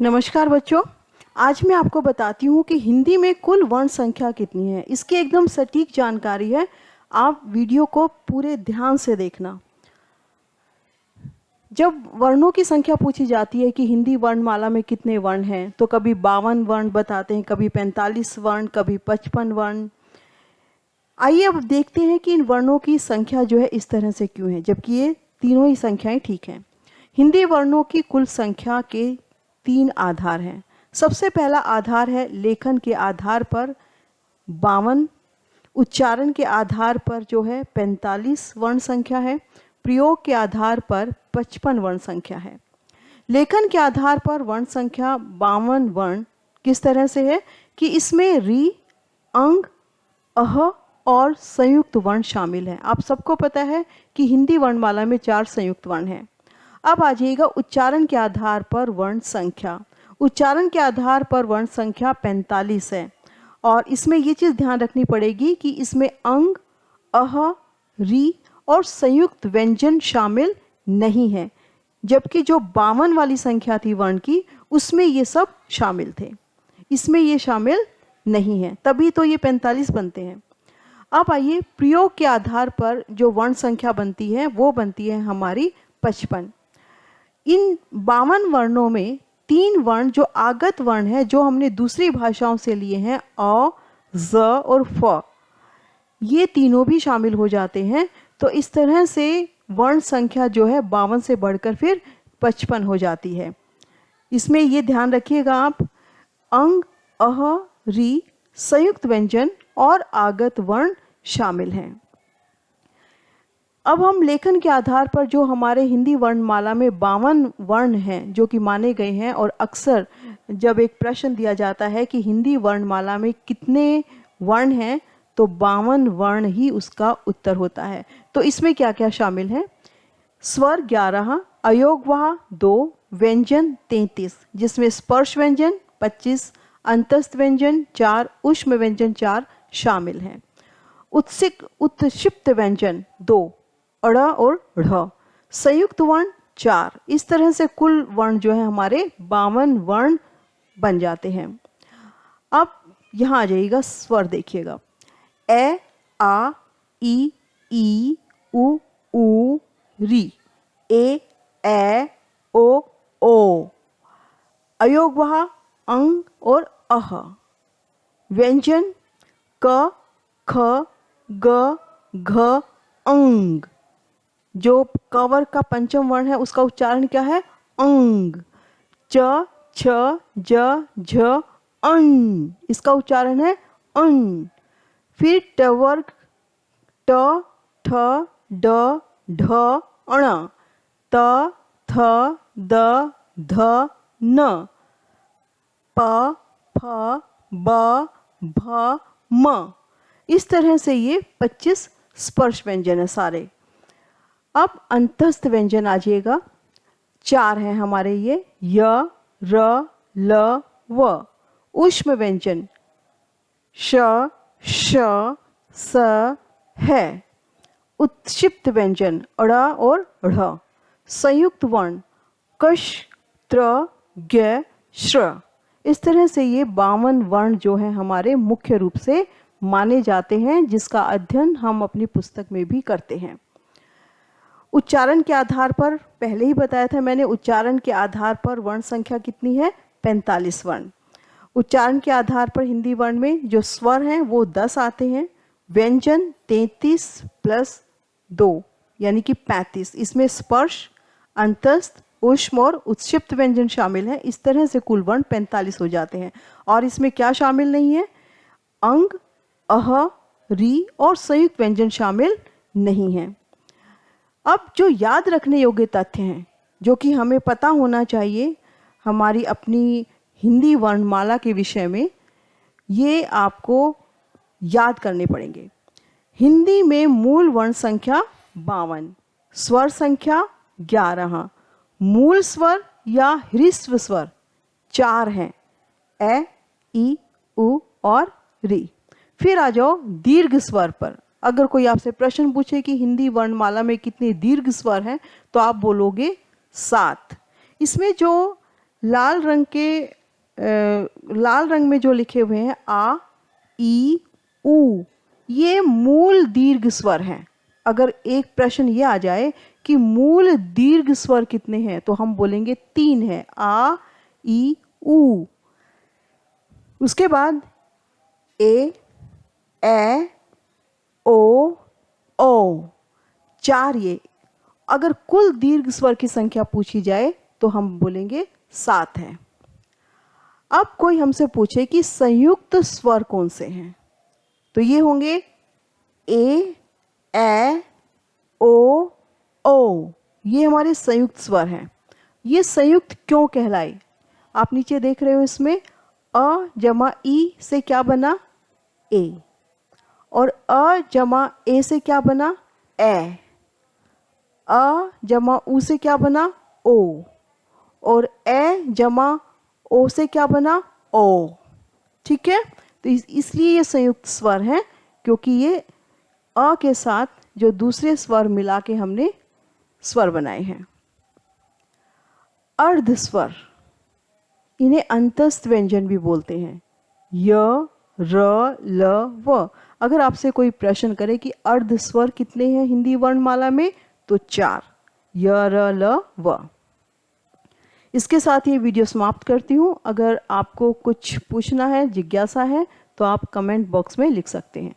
नमस्कार बच्चों। आज मैं आपको बताती हूँ कि हिंदी में कुल वर्ण संख्या कितनी है। इसकी एकदम सटीक जानकारी है। आप वीडियो को पूरे ध्यान से देखना। जब वर्णों की संख्या पूछी जाती है कि हिंदी वर्णमाला में कितने वर्ण हैं, तो कभी 52 वर्ण बताते हैं, कभी 45 वर्ण, कभी 55 वर्ण। आइए अब देखते हैं कि इन वर्णों की संख्या जो है इस तरह से क्यों है, जबकि ये तीनों ही संख्याएं ठीक हैं। हिंदी वर्णों की कुल संख्या के 3 आधार हैं। सबसे पहला आधार है लेखन के आधार पर 52, उच्चारण के आधार पर जो है 45 वर्ण संख्या है, प्रयोग के आधार पर 55 वर्ण संख्या है। लेखन के आधार पर वर्ण संख्या 52 वर्ण किस तरह से है कि इसमें री, अंग, अह और संयुक्त वर्ण शामिल हैं। आप सबको पता है कि हिंदी वर्णमाला में 4 संयुक्त वर्ण हैं। अब आ जाइएगा उच्चारण के आधार पर वर्ण संख्या। उच्चारण के आधार पर वर्ण संख्या 45 है और इसमें ये चीज़ ध्यान रखनी पड़ेगी कि इसमें अंग, अह, री और संयुक्त व्यंजन शामिल नहीं है, जबकि जो 52 वाली संख्या थी वर्ण की, उसमें ये सब शामिल थे। इसमें ये शामिल नहीं है, तभी तो ये 45 बनते हैं। अब आइए प्रयोग के आधार पर जो वर्ण संख्या बनती है वो बनती है हमारी 55। इन 52 वर्णों में 3 वर्ण जो आगत वर्ण है, जो हमने दूसरी भाषाओं से लिए हैं, अ, ज और फ, ये तीनों भी शामिल हो जाते हैं। तो इस तरह से वर्ण संख्या जो है 52 से बढ़कर फिर 55 हो जाती है। इसमें ये ध्यान रखिएगा आप, अंग, अह, री, संयुक्त व्यंजन और आगत वर्ण शामिल हैं। अब हम लेखन के आधार पर जो हमारे हिंदी वर्णमाला में 52 वर्ण हैं जो कि माने गए हैं, और अक्सर जब एक प्रश्न दिया जाता है कि हिंदी वर्णमाला में कितने वर्ण हैं, तो 52 वर्ण ही उसका उत्तर होता है। तो इसमें क्या क्या शामिल है? स्वर 11, अयोगवाह 2, व्यंजन 33, जिसमें स्पर्श व्यंजन 25, अंतस्थ व्यंजन 4, ऊष्म व्यंजन 4 शामिल हैं। उत्क्षिप्त व्यंजन 2, अड़ और ढ़, संयुक्त वर्ण 4। इस तरह से कुल वर्ण जो है हमारे 52 वर्ण बन जाते हैं। अब यहाँ आ जाइएगा, स्वर देखिएगा, ए, आ, ई, उ, री, ए, ओ, अयोगवाह, अंग और अह। व्यंजन क, ख, ग, घ, अंग। जो कवर का पंचम वर्ण है उसका उच्चारण क्या है? अंग। च, छ, ज, झ, अं, इसका उच्चारण है अं। फिर ट वर्ग, ट, ठ, ड, ढ, अण, त, थ, द, ध, न, प, फ, ब, भ, म। इस तरह से ये 25 स्पर्श व्यंजन है सारे। अब अंतस्थ व्यंजन आ जाइएगा, 4 हैं हमारे ये, य, र, ल, व। ऊष्म व्यंजन श, श, स, है। उत्क्षिप्त व्यंजन अड़ और ढ़। संयुक्त वर्ण कश, त्र, ज्ञ, श्र। इस तरह से ये 52 वर्ण जो हैं हमारे मुख्य रूप से माने जाते हैं, जिसका अध्ययन हम अपनी पुस्तक में भी करते हैं। उच्चारण के आधार पर पहले ही बताया था मैंने, उच्चारण के आधार पर वर्ण संख्या कितनी है? 45 वर्ण। उच्चारण के आधार पर हिंदी वर्ण में जो स्वर हैं वो 10 आते हैं। व्यंजन 33 प्लस 2 यानी कि 35। इसमें स्पर्श, अंतस्थ, ऊष्म और उत्क्षिप्त व्यंजन शामिल है। इस तरह से कुल वर्ण 45 हो जाते हैं। और इसमें क्या शामिल नहीं है? अंग, अह, री और संयुक्त व्यंजन शामिल नहीं है। अब जो याद रखने योग्य तथ्य हैं जो कि हमें पता होना चाहिए हमारी अपनी हिंदी वर्णमाला के विषय में, ये आपको याद करने पड़ेंगे। हिंदी में मूल वर्ण संख्या 52, स्वर संख्या 11, मूल स्वर या ह्रस्व स्वर 4 हैं, ए, ई, उ और री। फिर आ जाओ दीर्घ स्वर पर। अगर कोई आपसे प्रश्न पूछे कि हिंदी वर्णमाला में कितने दीर्घ स्वर हैं, तो आप बोलोगे 7। इसमें जो लाल रंग में जो लिखे हुए हैं आ, ई, उ, ये मूल दीर्घ स्वर हैं। अगर एक प्रश्न ये आ जाए कि मूल दीर्घ स्वर कितने हैं, तो हम बोलेंगे 3 है, आ, ई, उ। उसके बाद ए, ओ, ओ, 4 ये। अगर कुल दीर्घ स्वर की संख्या पूछी जाए तो हम बोलेंगे 7 है। अब कोई हमसे पूछे कि संयुक्त स्वर कौन से हैं, तो ये होंगे ए, ओ, ये हमारे संयुक्त स्वर हैं। ये संयुक्त क्यों कहलाए? आप नीचे देख रहे हो, इसमें अ जमा ई से क्या बना? ए। और अ जमा ए से क्या बना? ए। अ जमा उ से क्या बना? ओ। और ए जमा ओ से क्या बना? ओ। ठीक है, तो इसलिए ये संयुक्त स्वर हैं, क्योंकि ये अ के साथ जो दूसरे स्वर मिला के हमने स्वर बनाए हैं। अर्ध स्वर, इन्हें अंतस्थ व्यंजन भी बोलते हैं। य, र, ल, व। अगर आपसे कोई प्रश्न करे कि अर्ध स्वर कितने हैं हिंदी वर्णमाला में, तो 4, य, र, ल, व। इसके साथ ये वीडियो समाप्त करती हूँ। अगर आपको कुछ पूछना है, जिज्ञासा है, तो आप कमेंट बॉक्स में लिख सकते हैं।